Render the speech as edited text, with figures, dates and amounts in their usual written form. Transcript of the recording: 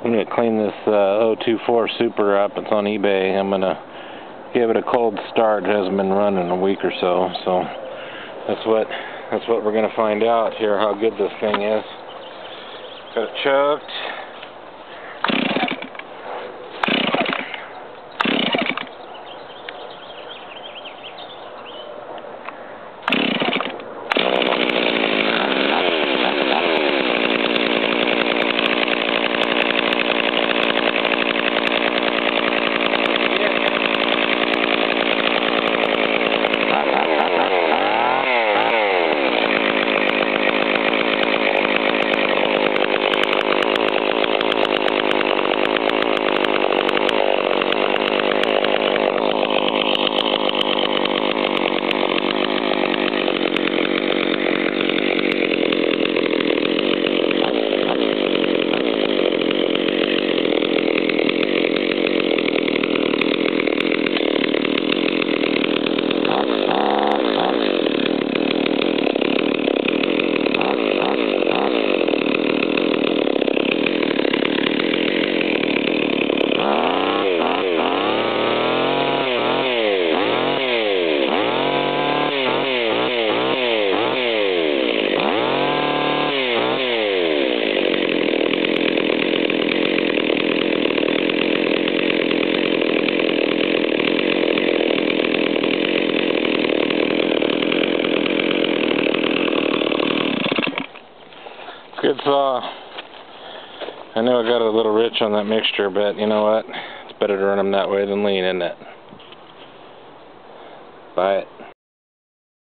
I'm going to clean this 024 Super up. It's on eBay. I'm going to give it a cold start. It hasn't been running a week or so. So that's what we're going to find out here, how good this thing is. Got it choked. Good saw. I know I got a little rich on that mixture, but you know what? It's better to run them that way than lean, isn't it? Buy it.